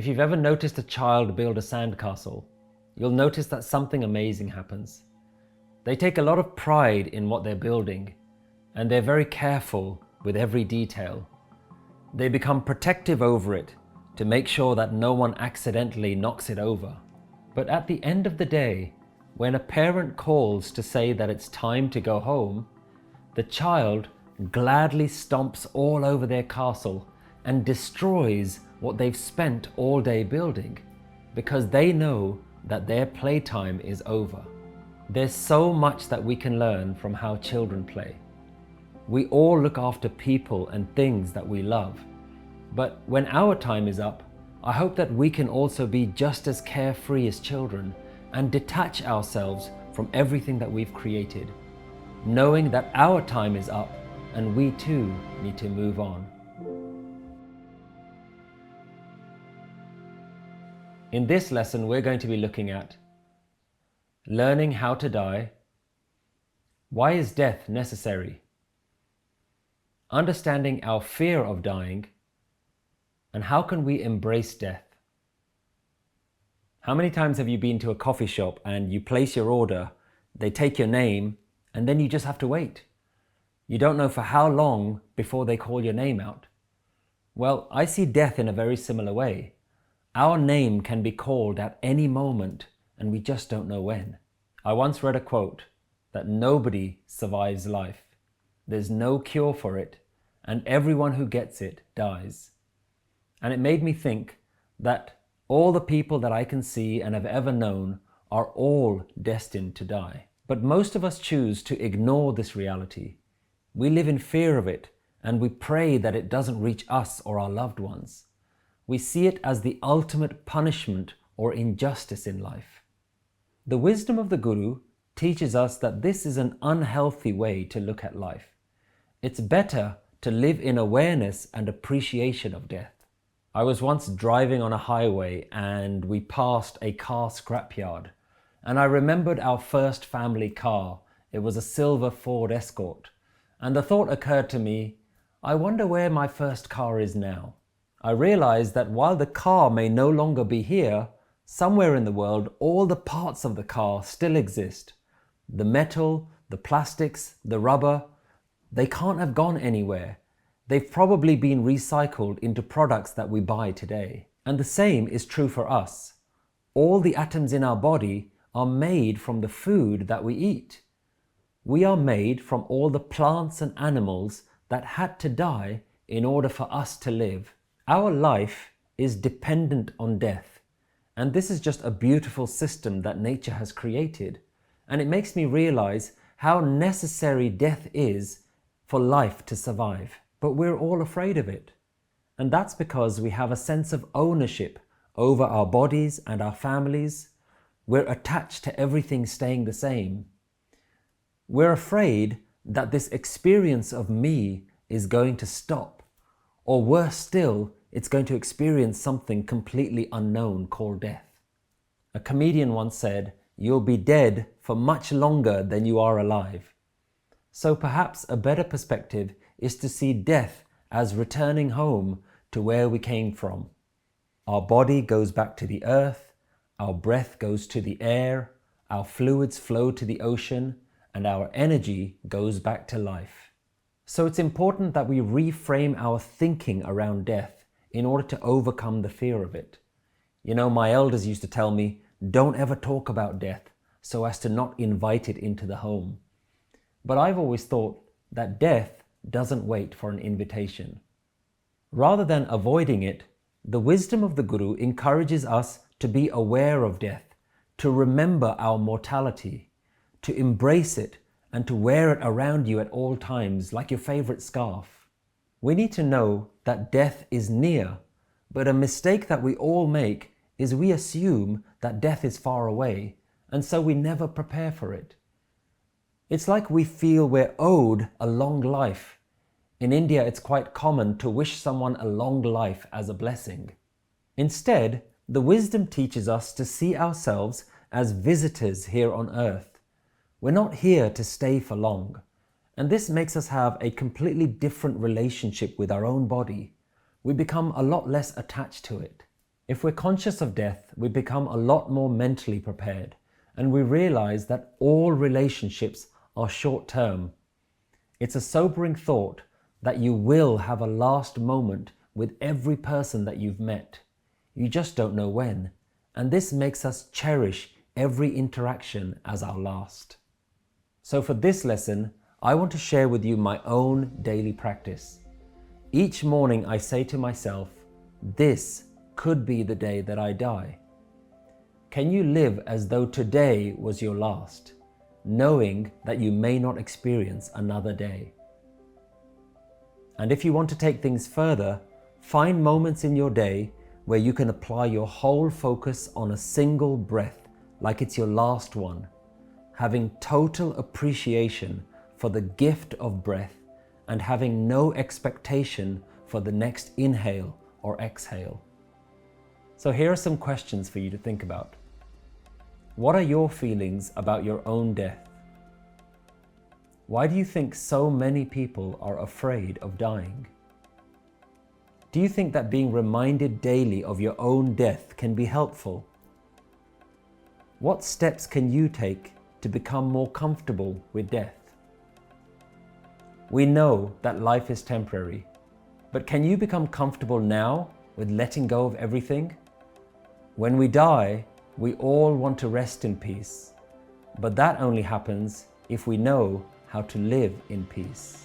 If you've ever noticed a child build a sandcastle, you'll notice that something amazing happens. They take a lot of pride in what they're building, and they're very careful with every detail. They become protective over it to make sure that no one accidentally knocks it over. But at the end of the day, when a parent calls to say that it's time to go home, the child gladly stomps all over their castle and destroys what they've spent all day building, because they know that their playtime is over. There's so much that we can learn from how children play. We all look after people and things that we love. But when our time is up, I hope that we can also be just as carefree as children and detach ourselves from everything that we've created, knowing that our time is up and we too need to move on. In this lesson, we're going to be looking at learning how to die, why is death necessary, understanding our fear of dying, and how can we embrace death. How many times have you been to a coffee shop and you place your order, they take your name, and then you just have to wait? You don't know for how long before they call your name out. Well, I see death in a very similar way. Our name can be called at any moment, and we just don't know when. I once read a quote that nobody survives life. There's no cure for it, and everyone who gets it dies. And it made me think that all the people that I can see and have ever known are all destined to die. But most of us choose to ignore this reality. We live in fear of it, and we pray that it doesn't reach us or our loved ones. We see it as the ultimate punishment or injustice in life. The wisdom of the Guru teaches us that this is an unhealthy way to look at life. It's better to live in awareness and appreciation of death. I was once driving on a highway and we passed a car scrapyard, and I remembered our first family car. It was a silver Ford Escort, and the thought occurred to me, I wonder where my first car is now. I realized that while the car may no longer be here, somewhere in the world, all the parts of the car still exist. The metal, the plastics, the rubber, they can't have gone anywhere. They've probably been recycled into products that we buy today. And the same is true for us. All the atoms in our body are made from the food that we eat. We are made from all the plants and animals that had to die in order for us to live. Our life is dependent on death, and this is just a beautiful system that nature has created, and it makes me realize how necessary death is for life to survive. But we're all afraid of it, and that's because we have a sense of ownership over our bodies and our families. We're attached to everything staying the same. We're afraid that this experience of me is going to stop, or worse still, it's going to experience something completely unknown called death. A comedian once said, "You'll be dead for much longer than you are alive." So perhaps a better perspective is to see death as returning home to where we came from. Our body goes back to the earth, our breath goes to the air, our fluids flow to the ocean, and our energy goes back to life. So it's important that we reframe our thinking around death in order to overcome the fear of it. You know, my elders used to tell me, don't ever talk about death so as to not invite it into the home. But I've always thought that death doesn't wait for an invitation. Rather than avoiding it, the wisdom of the Guru encourages us to be aware of death, to remember our mortality, to embrace it, and to wear it around you at all times like your favorite scarf. We need to know that death is near, but a mistake that we all make is we assume that death is far away, and so we never prepare for it. It's like we feel we're owed a long life. In India, it's quite common to wish someone a long life as a blessing. Instead, the wisdom teaches us to see ourselves as visitors here on earth. We're not here to stay for long. And this makes us have a completely different relationship with our own body. We become a lot less attached to it. If we're conscious of death, we become a lot more mentally prepared, and we realize that all relationships are short-term. It's a sobering thought that you will have a last moment with every person that you've met. You just don't know when, and this makes us cherish every interaction as our last. So for this lesson, I want to share with you my own daily practice. Each morning I say to myself, this could be the day that I die. Can you live as though today was your last, knowing that you may not experience another day? And if you want to take things further, find moments in your day where you can apply your whole focus on a single breath, like it's your last one, having total appreciation for the gift of breath and having no expectation for the next inhale or exhale. So here are some questions for you to think about. What are your feelings about your own death? Why do you think so many people are afraid of dying? Do you think that being reminded daily of your own death can be helpful? What steps can you take to become more comfortable with death? We know that life is temporary, but can you become comfortable now with letting go of everything? When we die, we all want to rest in peace, but that only happens if we know how to live in peace.